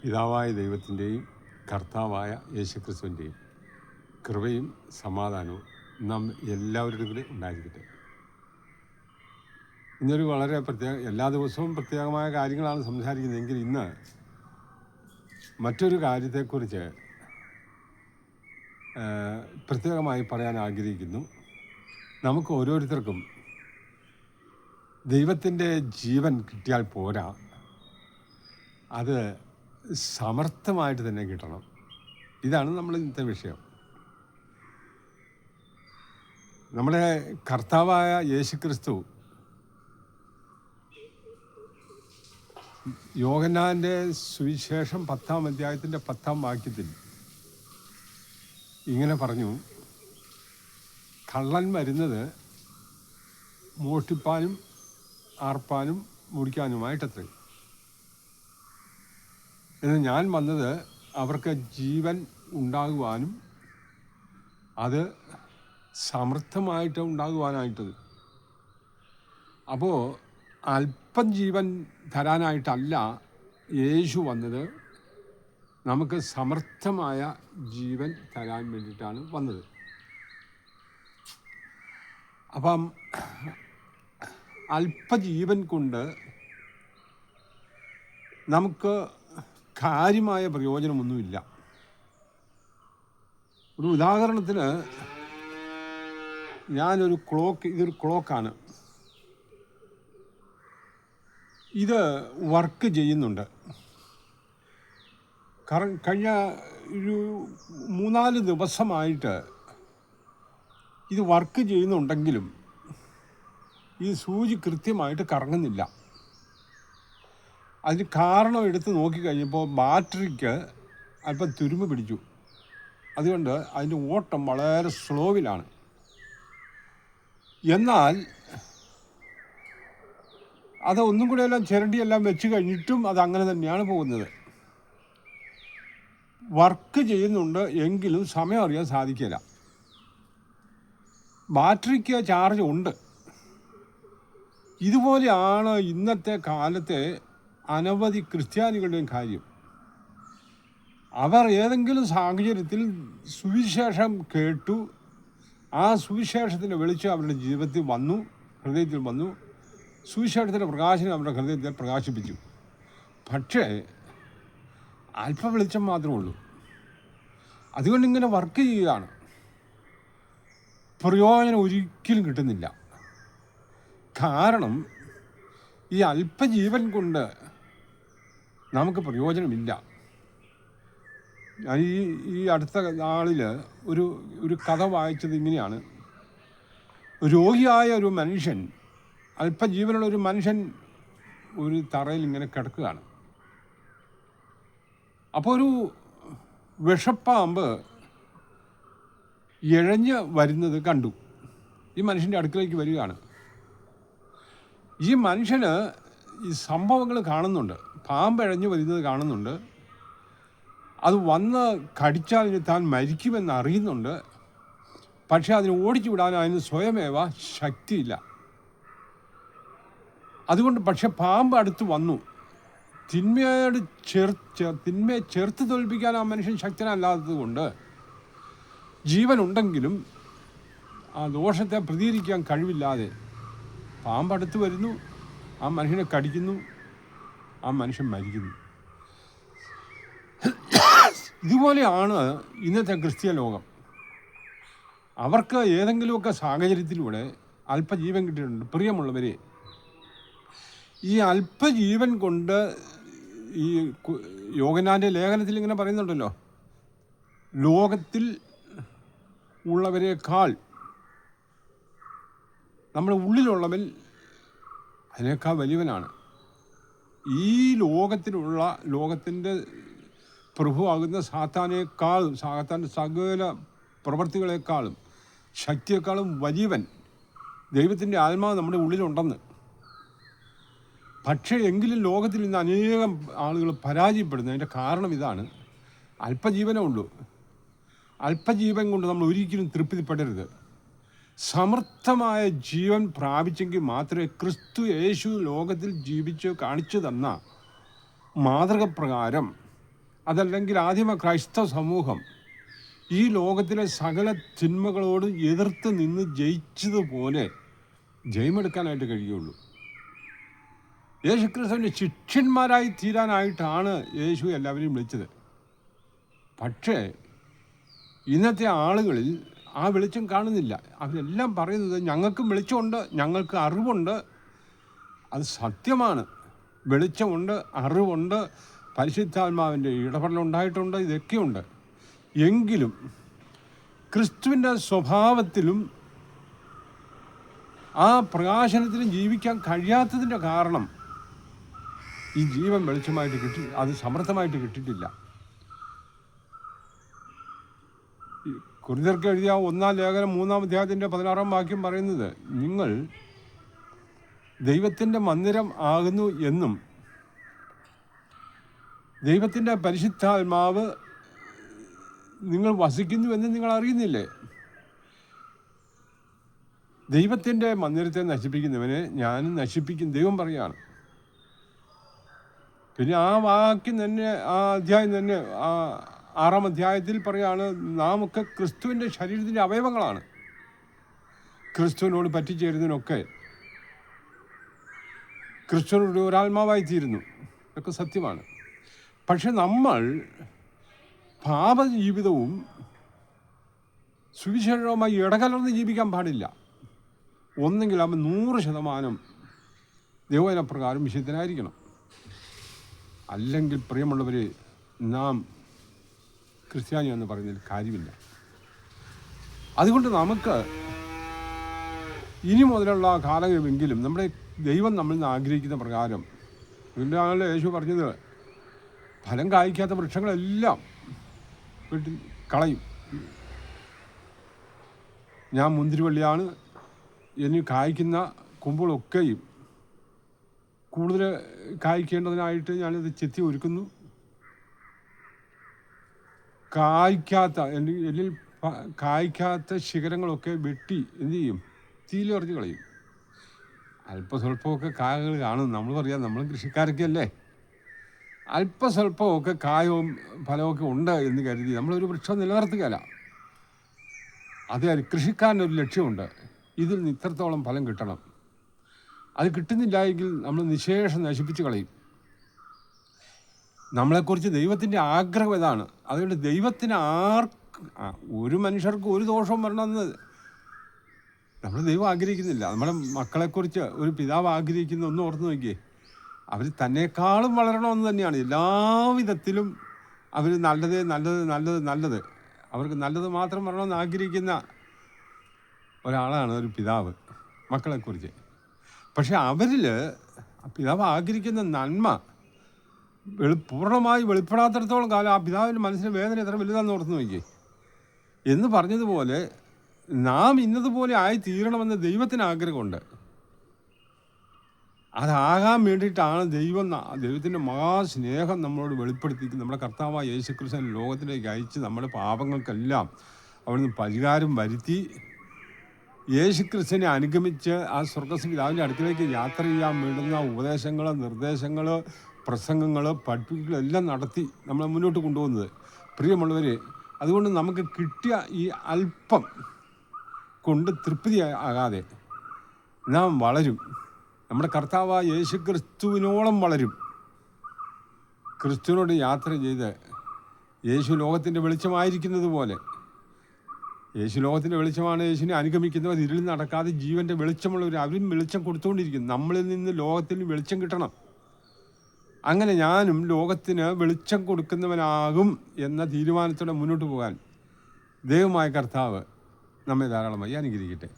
പിതാവായ ദൈവത്തിൻ്റെയും കർത്താവായ യേശുക്രിസ്തുവിൻ്റെയും കൃപയും സമാധാനവും നാം എല്ലാവരുടെ കൂടെ ഉണ്ടായിരിക്കട്ടെ. ഇന്നൊരു വളരെ എല്ലാ ദിവസവും പ്രത്യേകമായ കാര്യങ്ങളാണ് സംസാരിക്കുന്നതെങ്കിൽ ഇന്ന് മറ്റൊരു കാര്യത്തെക്കുറിച്ച് പ്രത്യേകമായി പറയാൻ ആഗ്രഹിക്കുന്നു. നമുക്ക് ഓരോരുത്തർക്കും ദൈവത്തിൻ്റെ ജീവൻ കിട്ടിയാൽ പോരാ, അത് സമർത്ഥമായിട്ട് തന്നെ കിട്ടണം. ഇതാണ് നമ്മൾ ഇന്നത്തെ വിഷയം. നമ്മുടെ കർത്താവായ യേശുക്രിസ്തു യോഹന്നാൻ്റെ സുവിശേഷം 10-ാം അധ്യായത്തിൻ്റെ 10-ാം വാക്യത്തിൽ ഇങ്ങനെ പറഞ്ഞു: കള്ളൻ വരുന്നത് മോഷ്ടിപ്പാനും ആർപ്പാനും മുടിക്കാനുമായിട്ടത്രേ, എന്ന് ഞാൻ വന്നത് അവർക്ക് ജീവൻ ഉണ്ടാകുവാനും അത് സമൃദ്ധമായിട്ട് ഉണ്ടാകുവാനായിട്ടത്. അപ്പോൾ അല്പം ജീവൻ തരാനായിട്ടല്ല യേശു വന്നത്, നമുക്ക് സമൃദ്ധമായ ജീവൻ തരാൻ വേണ്ടിയിട്ടാണ് വന്നത്. അപ്പം അല്പജീവൻ കൊണ്ട് നമുക്ക് കാര്യമായ പ്രയോജനമൊന്നുമില്ല. ഒരു ഉദാഹരണത്തിന്, ഇതൊരു ക്ലോക്കാണ്. ഇത് വർക്ക് ചെയ്യുന്നുണ്ട്. കഴിഞ്ഞ ഒരു 3-4 ദിവസമായിട്ട് ഇത് വർക്ക് ചെയ്യുന്നുണ്ടെങ്കിലും ഈ സൂചി കൃത്യമായിട്ട് കറങ്ങുന്നില്ല. അതിന് കാരണം എടുത്ത് നോക്കിക്കഴിഞ്ഞപ്പോൾ ബാറ്ററിക്ക് അല്പം തുരുമ്പ് പിടിച്ചു. അതുകൊണ്ട് അതിൻ്റെ ഓട്ടം വളരെ സ്ലോവിലാണ്. എന്നാൽ അത് ഒന്നും കൂടെ എല്ലാം ചിരണ്ടിയെല്ലാം വെച്ച് കഴിഞ്ഞിട്ടും അത് അങ്ങനെ തന്നെയാണ് പോകുന്നത്. വർക്ക് ചെയ്യുന്നുണ്ട് എങ്കിലും സമയം അറിയാൻ സാധിക്കില്ല. ബാറ്ററിക്ക് ചാർജ് ഉണ്ട്. ഇതുപോലെയാണ് ഇന്നത്തെ കാലത്തെ അനവധി ക്രിസ്ത്യാനികളുടെയും കാര്യം. അവർ ഏതെങ്കിലും സാഹചര്യത്തിൽ സുവിശേഷം കേട്ടു, ആ സുവിശേഷത്തിൻ്റെ വെളിച്ചം അവരുടെ ജീവിതത്തിൽ വന്നു, ഹൃദയത്തിൽ വന്നു, സുവിശേഷത്തിൻ്റെ പ്രകാശനം അവരുടെ ഹൃദയത്തിൽ പ്രകാശിപ്പിച്ചു. പക്ഷേ അല്പ വെളിച്ചം മാത്രമേ ഉള്ളൂ. അതുകൊണ്ട് ഇങ്ങനെ വർക്ക് ചെയ്യുകയാണ്, പ്രയോജനം ഒരിക്കലും കിട്ടുന്നില്ല. കാരണം ഈ അല്പജീവൻ കൊണ്ട് നമുക്ക് പ്രയോജനമില്ല. ഞാൻ ഈ അടുത്ത നാളിൽ ഒരു കഥ വായിച്ചത് ഇങ്ങനെയാണ്. രോഗിയായ ഒരു മനുഷ്യൻ, അല്പജീവനുള്ള ഒരു മനുഷ്യൻ ഒരു തറയിൽ ഇങ്ങനെ കിടക്കുകയാണ്. അപ്പോൾ ഒരു വിഷപ്പാമ്പ് ഇഴഞ്ഞ് വരുന്നത് കണ്ടു. ഈ മനുഷ്യൻ്റെ അടുക്കളയ്ക്ക് വരികയാണ്. ഈ മനുഷ്യന് ഈ സംഭവങ്ങൾ കാണുന്നുണ്ട്, പാമ്പ് ഇഴഞ്ഞ് വരുന്നത് കാണുന്നുണ്ട്. അത് വന്ന് കടിച്ചാൽ താൻ മരിക്കുമെന്ന് അറിയുന്നുണ്ട്. പക്ഷേ അതിന് ഓടിച്ചു വിടാൻ അതിന് സ്വയമേവ ശക്തിയില്ല. അതുകൊണ്ട് പക്ഷെ പാമ്പ് അടുത്ത് വന്നു. തിന്മയെ ചെറുത്ത് തോൽപ്പിക്കാൻ ആ മനുഷ്യൻ ശക്തനല്ലാത്തത് കൊണ്ട് ജീവനുണ്ടെങ്കിലും ആ ദോഷത്തെ പ്രതികരിക്കാൻ കഴിവില്ലാതെ പാമ്പടുത്ത് വരുന്നു, ആ മനുഷ്യനെ കടിക്കുന്നു, ആ മനുഷ്യൻ മരിക്കുന്നു. ഇതുപോലെയാണ് ഇന്നത്തെ ക്രിസ്തീയ ലോകം. അവർക്ക് ഏതെങ്കിലുമൊക്കെ സാഹചര്യത്തിലൂടെ അല്പജീവൻ കിട്ടിയിട്ടുണ്ട്. പ്രിയമുള്ളവരെ, ഈ അല്പജീവൻ കൊണ്ട് ഈ യോഹന്നാൻ്റെ ലേഖനത്തിൽ ഇങ്ങനെ പറയുന്നുണ്ടല്ലോ, ലോകത്തിൽ ഉള്ളവരെക്കാൾ നമ്മുടെ ഉള്ളിലുള്ളവൻ അതിനേക്കാൾ വലിയവനാണ്. ഈ ലോകത്തിൻ്റെ പ്രഭുവാകുന്ന സാത്താനേക്കാളും, സാത്താൻ്റെ സകല പ്രവൃത്തികളെക്കാളും ശക്തിയേക്കാളും വലിയവൻ ദൈവത്തിൻ്റെ ആത്മാവ് നമ്മുടെ ഉള്ളിലുണ്ടെന്ന്. പക്ഷേ എങ്കിലും ലോകത്തിൽ ഇന്ന് അനേകം ആളുകൾ പരാജയപ്പെടുന്നു. അതിൻ്റെ കാരണം ഇതാണ്: അല്പജീവനേ ഉള്ളൂ. അല്പജീവൻ കൊണ്ട് നമ്മൾ ഒരിക്കലും തൃപ്തിപ്പെടരുത്. സമർത്ഥമായ ജീവൻ പ്രാപിച്ചെങ്കിൽ മാത്രമേ ക്രിസ്തു യേശു ലോകത്തിൽ ജീവിച്ച് കാണിച്ചു തന്ന മാതൃക പ്രകാരം അതല്ലെങ്കിൽ ആദിമ ക്രൈസ്തവ സമൂഹം ഈ ലോകത്തിലെ സകല തിന്മകളോട് എതിർത്ത് നിന്ന് ജയിച്ചതുപോലെ ജയമെടുക്കാനായിട്ട് കഴിയുള്ളൂ. യേശുക്രിസ്തുവിൻ്റെ ശിഷ്യന്മാരായി തീരാനായിട്ടാണ് യേശു എല്ലാവരെയും വിളിച്ചത്. പക്ഷേ ഇന്നത്തെ ആളുകളിൽ ആ വെളിച്ചം കാണുന്നില്ല. അവരെല്ലാം പറയുന്നത് ഞങ്ങൾക്കും വെളിച്ചമുണ്ട്, ഞങ്ങൾക്ക് അറിവുണ്ട്. അത് സത്യമാണ്. വെളിച്ചമുണ്ട്, അറിവുണ്ട്, പരിശുദ്ധാത്മാവിൻ്റെ ഇടപെടലുണ്ടായിട്ടുണ്ട്, ഇതൊക്കെയുണ്ട്. എങ്കിലും ക്രിസ്തുവിൻ്റെ സ്വഭാവത്തിലും ആ പ്രകാശനത്തിലും ജീവിക്കാൻ കഴിയാത്തതിൻ്റെ കാരണം ഈ ജീവൻ വെളിച്ചമായിട്ട് കിട്ടി, അത് സമൃദ്ധമായിട്ട് കിട്ടിയിട്ടില്ല. കൊരിന്ത്യർക്ക് എഴുതിയ 1-ാം ലേഖനം 3-ാം അധ്യായത്തിൻ്റെ 16-ാം വാക്യം പറയുന്നത്, നിങ്ങൾ ദൈവത്തിൻ്റെ മന്ദിരം ആകുന്നു എന്നും ദൈവത്തിൻ്റെ പരിശുദ്ധാത്മാവ് നിങ്ങൾ വസിക്കുന്നുവെന്ന് നിങ്ങൾ അറിയുന്നില്ലേ? ദൈവത്തിൻ്റെ മന്ദിരത്തെ നശിപ്പിക്കുന്നവനെ ഞാനും നശിപ്പിക്കും, ദൈവം പറയുകയാണ്. പിന്നെ ആ വാക്യം തന്നെ, ആ അധ്യായം തന്നെ, 6-ാം അധ്യായത്തിൽ പറയാണ്, നാം ഒക്കെ ക്രിസ്തുവിൻ്റെ ശരീരത്തിൻ്റെ അവയവങ്ങളാണ്. ക്രിസ്തുവിനോട് പറ്റിച്ചേരുന്നതിനൊക്കെ ക്രിസ്തുവിനോട് ഒരാത്മാവായി തീരുന്നു. ഇതൊക്കെ സത്യമാണ്. പക്ഷെ നമ്മൾ പാപജീവിതവും സുവിശേഷവുമായി ഇടകലർന്ന് ജീവിക്കാൻ പാടില്ല. ഒന്നെങ്കിൽ അവൻ 100% ദൈവവചനപ്രകാരം വിശുദ്ധനായിരിക്കണം. അല്ലെങ്കിൽ പ്രിയമുള്ളവർ, നാം ക്രിസ്ത്യാനി എന്ന് പറയുന്നതിൽ കാര്യമില്ല. അതുകൊണ്ട് നമുക്ക് ഇനി മുതലുള്ള കാലഘട്ടമെങ്കിലും നമ്മുടെ ദൈവം നമ്മളിൽ നിന്ന് ആഗ്രഹിക്കുന്ന പ്രകാരം, ഇതിൻ്റെയാണല്ലോ യേശു പറഞ്ഞത്, ഫലം കായ്ക്കാത്ത വൃക്ഷങ്ങളെല്ലാം വീട്ടിൽ കളയും. ഞാൻ മുന്തിരിവള്ളിയാണ്, എന്നിൽ കായ്ക്കുന്ന കൊമ്പുകളൊക്കെയും കൂടുതൽ കായ്ക്കേണ്ടതിനായിട്ട് ഞാനിത് ചെത്തി ഒരുക്കുന്നു. എന്നിൽ കായ്ക്കാത്ത ശിഖരങ്ങളൊക്കെ വെട്ടി എന്തു ചെയ്യും? തീയിലെറിഞ്ഞ് കളയും. അല്പസ്വല്പമൊക്കെ കായകൾ കാണും. നമ്മൾ പറയാം, നമ്മളും കൃഷിക്കാരൊക്കെ അല്ലേ, അല്പസ്വല്പമൊക്കെ കായവും ഫലമൊക്കെ ഉണ്ട് എന്ന് കരുതി നമ്മളൊരു വൃക്ഷം നിലനിർത്തുകയല്ല. അത് കൃഷിക്കാരനൊരു ലക്ഷ്യമുണ്ട്, ഇതിൽ നിന്ന് ഇത്രത്തോളം ഫലം കിട്ടണം. അത് കിട്ടുന്നില്ല എങ്കിൽ നമ്മൾ നിശേഷം നശിപ്പിച്ച് കളയും. നമ്മളെക്കുറിച്ച് ദൈവത്തിൻ്റെ ആഗ്രഹം ഇതാണ്. അതുകൊണ്ട് ദൈവത്തിന് ഒരു മനുഷ്യർക്ക് ഒരു ദോഷവും വരണമെന്ന് ദൈവം ആഗ്രഹിക്കുന്നില്ല. നമ്മുടെ മക്കളെക്കുറിച്ച് ഒരു പിതാവ് ആഗ്രഹിക്കുന്ന ഒന്ന് ഓർത്ത് നോക്കിയേ, അവർ തന്നെക്കാളും വളരണമെന്ന് തന്നെയാണ്. എല്ലാവിധത്തിലും അവർ നല്ലത് നല്ലത് നല്ലത് നല്ലത്, അവർക്ക് നല്ലത് മാത്രം വരണമെന്ന് ആഗ്രഹിക്കുന്ന ഒരാളാണ് ഒരു പിതാവ് മക്കളെക്കുറിച്ച്. പക്ഷെ അവരിൽ പിതാവ് ആഗ്രഹിക്കുന്ന നന്മ പൂർണ്ണമായി വെളിപ്പെടാത്തിടത്തോളം കാലം ആ പിതാവിൻ്റെ മനസ്സിന് വേദന എത്ര വലുതാണെന്ന് ഓർത്ത് നോക്കിയേ. എന്ന് പറഞ്ഞതുപോലെ നാം ഇന്നതുപോലെ ആയി തീരണമെന്ന് ദൈവത്തിന് ആഗ്രഹമുണ്ട്. അതാകാൻ വേണ്ടിയിട്ടാണ് ദൈവത്തിൻ്റെ മഹാസ്നേഹം നമ്മളോട് വെളിപ്പെടുത്തിക്കുന്നത്. നമ്മുടെ കർത്താവായ യേശുക്രിസ്തുവിനെ ലോകത്തിലേക്ക് അയച്ച് നമ്മുടെ പാപങ്ങൾക്കെല്ലാം അവിടുന്ന് പരിഹാരം വരുത്തി യേശുക്രിസ്തുവിനെ അനുഗമിച്ച് ആ സ്വർഗ്ഗപിതാവിൻ്റെ അടുക്കിലേക്ക് യാത്ര ചെയ്യാൻ വേണ്ടുന്ന ഉപദേശങ്ങൾ, നിർദ്ദേശങ്ങൾ, പ്രസംഗങ്ങൾ, പഠിപ്പിക്കലെല്ലാം നടത്തി നമ്മളെ മുന്നോട്ട് കൊണ്ടുപോകുന്നത്. പ്രിയമുള്ളവർ, അതുകൊണ്ട് നമുക്ക് കിട്ടിയ ഈ അല്പം കൊണ്ട് തൃപ്തി ആകാതെ നാം വളരും. നമ്മുടെ കർത്താവായ യേശുക്രിസ്തുവിനോളം വളരും. ക്രിസ്തുവിനോട് യാത്ര ചെയ്ത് യേശു ലോകത്തിൻ്റെ വെളിച്ചമായിരിക്കുന്നത് പോലെ, യേശു ലോകത്തിൻ്റെ വെളിച്ചമാണ്, യേശുവിനെ അനുഗമിക്കുന്നവർ ഇരുളിൽ നടക്കാതെ ജീവൻ്റെ വെളിച്ചമുള്ളവർ അവരും വെളിച്ചം കൊടുത്തുകൊണ്ടിരിക്കും. നമ്മളിൽ നിന്ന് ലോകത്തിന് വെളിച്ചം കിട്ടണം. അങ്ങനെ ഞാനും ലോകത്തിന് വെളിച്ചം കൊടുക്കുന്നവനാകും എന്ന തീരുമാനത്തോടെ മുന്നോട്ട് പോകാൻ ദൈവമായ കർത്താവ് നമ്മെ ധാരാളമായി അനുഗ്രഹിക്കട്ടെ.